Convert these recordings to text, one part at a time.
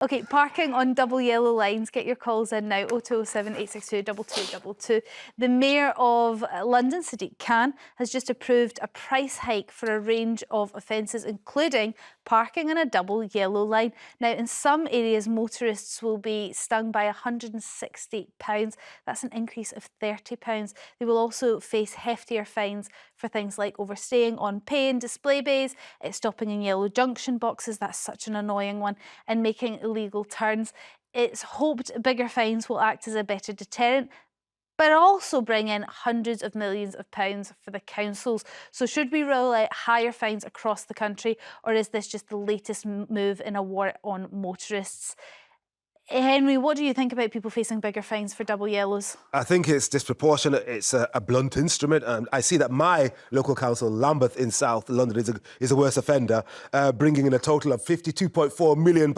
Okay, parking on double yellow lines. Get your calls in now, 0207 862 2222. The Mayor of London, Sadiq Khan, has just approved a price hike for a range of offences, including parking on a double yellow line. Now, in some areas, motorists will be stung by £160. That's an increase of £30. They will also face heftier fines for things like overstaying on pay and display bays, stopping in yellow junction boxes, that's such an annoying one, and making illegal turns. It's hoped bigger fines will act as a better deterrent, but also bring in hundreds of millions of pounds for the councils. So should we roll out higher fines across the country, or is this just the latest move in a war on motorists? Henry, what do you think about people facing bigger fines for double yellows? I think it's disproportionate. It's a blunt instrument. I see that my local council, Lambeth in South London, is a worse offender, bringing in a total of £52.4 million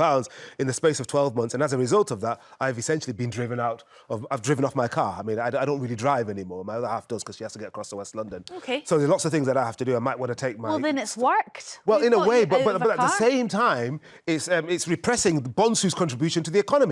in the space of 12 months. And as a result of that, I've essentially been I've driven off my car. I mean, I don't really drive anymore. My other half does because she has to get across to West London. Okay. So there's lots of things that I have to do. I might want to take my... Well, then it's worked. Well, We've in a got way, you but out of a at the car. same time, it's repressing Bonsu's contribution to the economy.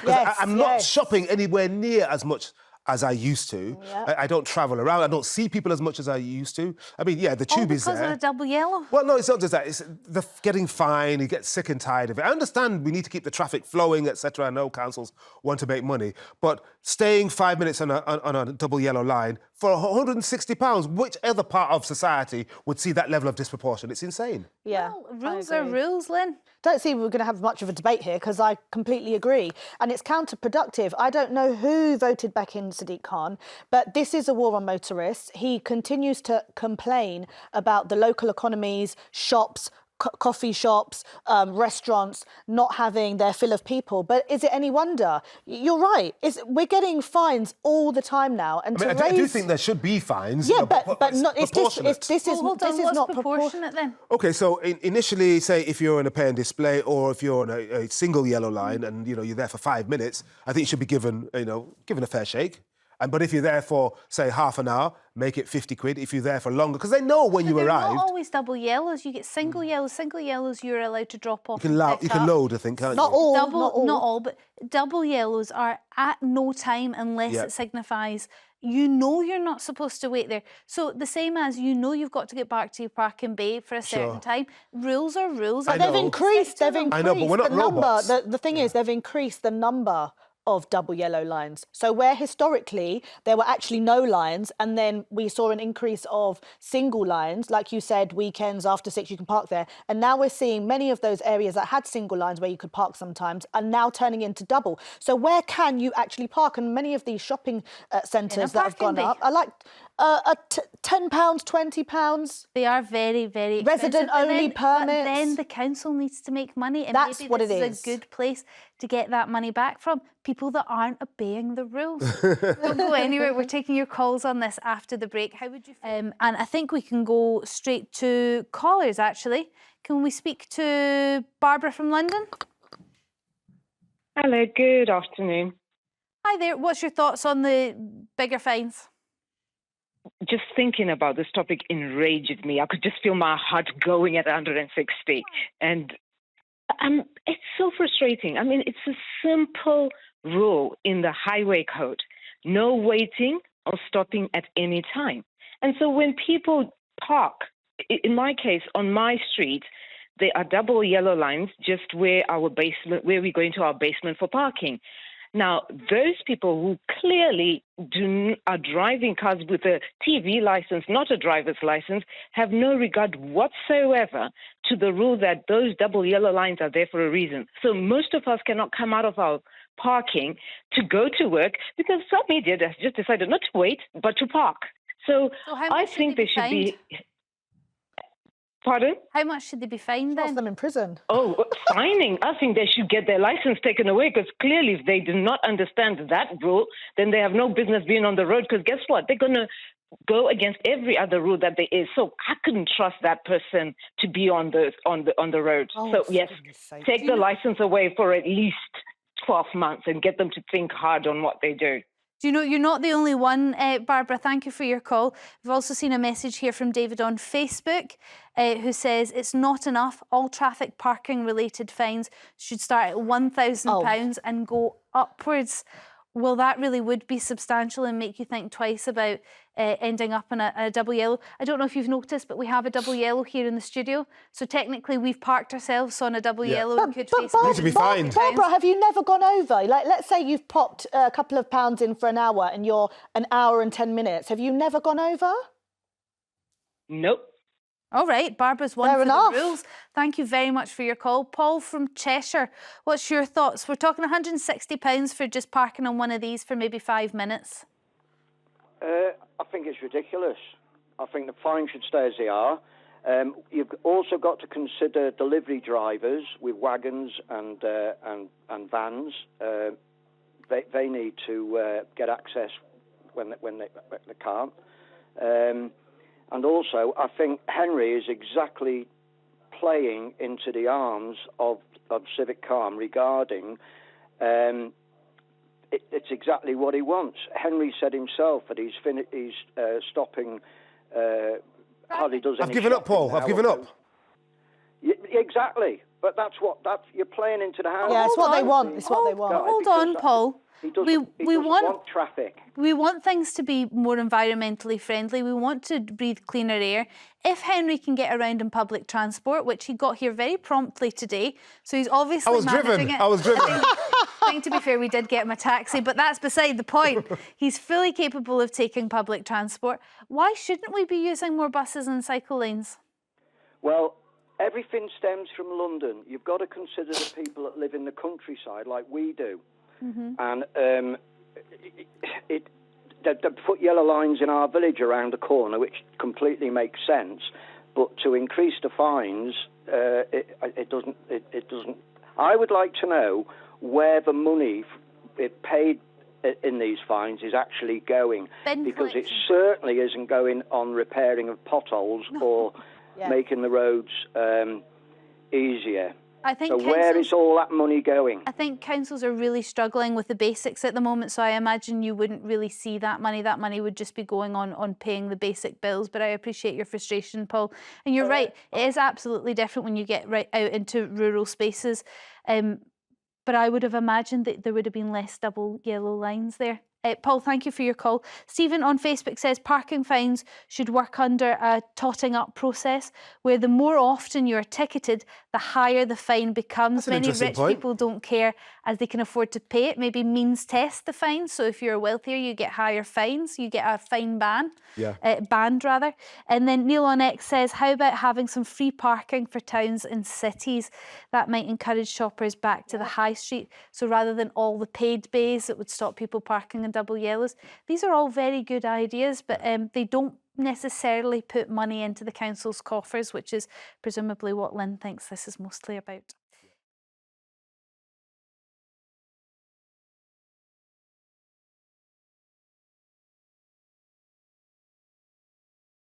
Yes, I'm not shopping anywhere near as much as I used to. Yep. I don't travel around. I don't see people as much as I used to. I mean, yeah, the tube is there. Because of a double yellow? Well, no, it's not just that. It's the getting fined. You get sick and tired of it. I understand we need to keep the traffic flowing, etc. I know councils want to make money, but staying 5 minutes on a double yellow line for £160, which other part of society would see that level of disproportion? It's insane. Yeah, well, rules are rules, Lynn. Don't see we're going to have much of a debate here because I completely agree. And it's counterproductive. I don't know who voted back in Sadiq Khan, but this is a war on motorists. He continues to complain about the local economies, shops, coffee shops, restaurants not having their fill of people. But is it any wonder? You're right. We're getting fines all the time now. And I do think there should be fines. Yeah, you know, but not. This is not proportionate then. Okay, so initially, say if you're on a pay and display, or if you're on a single yellow line, and you're there for 5 minutes, I think you should be given a fair shake. But if you're there for, say, half an hour, make it 50 quid. If you're there for longer, because they know when you arrived. Not always double yellows. You get single yellows. Single yellows, you're allowed to drop off. You can load, I think, can't not you? All, not all, but double yellows are at no time unless it signifies you're not supposed to wait there. So the same as you've got to get back to your parking bay for a certain time. Rules are rules. But they've increased. I know, but we're not robots. The thing is, they've increased the number of double yellow lines. So where historically there were actually no lines, and then we saw an increase of single lines, like you said, weekends after 6 you can park there, and now we're seeing many of those areas that had single lines where you could park sometimes are now turning into double. So where can you actually park? And many of these shopping centres that have gone up are like £10, £20. They are very, very expensive. Resident-only permits. But then the council needs to make money, and that's maybe what this it is a good place to get that money back from people that aren't obeying the rules. Don't go anywhere. We're taking your calls on this after the break. How would you feel? And I think we can go straight to callers, actually. Can we speak to Barbara from London? Hello, good afternoon. Hi there. What's your thoughts on the bigger fines? Just thinking about this topic enraged me. I could just feel my heart going at 160. And it's so frustrating. I mean, it's a simple rule in the highway code. No waiting or stopping at any time. And so when people park, in my case, on my street, there are double yellow lines just where we go into our basement for parking. Now, those people who clearly are driving cars with a TV license, not a driver's license, have no regard whatsoever to the rule that those double yellow lines are there for a reason. So most of us cannot come out of our parking to go to work because some idiot has just decided not to wait, but to park. So I think there should be... Pardon? How much should they be fined then? Them in prison. Oh, fining. I think they should get their license taken away because clearly if they do not understand that rule, then they have no business being on the road because guess what? They're going to go against every other rule that there is. So I couldn't trust that person to be on the road. Oh, so yes, take the license away for at least 12 months and get them to think hard on what they do. Do you know, you're not the only one, Barbara. Thank you for your call. We've also seen a message here from David on Facebook who says it's not enough. All traffic parking related fines should start at £1,000 and go upwards. Well, that really would be substantial and make you think twice about ending up in a double yellow. I don't know if you've noticed, but we have a double yellow here in the studio. So technically we've parked ourselves on a double yellow and could face need to be fined. Barbara, have you never gone over? Like, let's say you've popped a couple of pounds in for an hour and you're an hour and 10 minutes. Have you never gone over? Nope. All right, Barbara's one Fair for enough. the rules. Thank you very much for your call. Paul from Cheshire, what's your thoughts? We're talking £160 for just parking on one of these for maybe 5 minutes. I think it's ridiculous. I think the fines should stay as they are. You've also got to consider delivery drivers with wagons and vans. They need to get access when they can't. And also, I think Henry is exactly playing into the arms of Sadiq Khan regarding. It's exactly what he wants. Henry said himself that he's stopping. Hardly does any. I've given up, Paul. I've given up. Exactly, but that's you're playing into the hands. Yeah, it's what they want. It's what they want. Hold on, Paul. He doesn't want traffic. We want things to be more environmentally friendly. We want to breathe cleaner air. If Henry can get around in public transport, which he got here very promptly today, so he's obviously managing it. I was driven. I think, to be fair, we did get him a taxi, but that's beside the point. He's fully capable of taking public transport. Why shouldn't we be using more buses and cycle lanes? Well, everything stems from London. You've got to consider the people that live in the countryside like we do. And they put yellow lines in our village around the corner, which completely makes sense. But to increase the fines, it doesn't. I would like to know where the money paid in these fines is actually going, because it certainly isn't going on repairing of potholes or making the roads easier. I think so where is all that money going? I think councils are really struggling with the basics at the moment, so I imagine you wouldn't really see that money. That money would just be going on paying the basic bills, but I appreciate your frustration, Paul. And you're right, it is absolutely different when you get right out into rural spaces. But I would have imagined that there would have been less double yellow lines there. Paul, thank you for your call. Stephen on Facebook says parking fines should work under a totting up process where the more often you're ticketed, the higher the fine becomes. Many rich people don't care as they can afford to pay it. Maybe means test the fine. So if you're wealthier, you get higher fines. You get a fine band. And then Neil on X says, how about having some free parking for towns and cities? That might encourage shoppers back to the high street. So rather than all the paid bays that would stop people parking in double yellows. These are all very good ideas, but they don't necessarily put money into the council's coffers, which is presumably what Lynn thinks this is mostly about.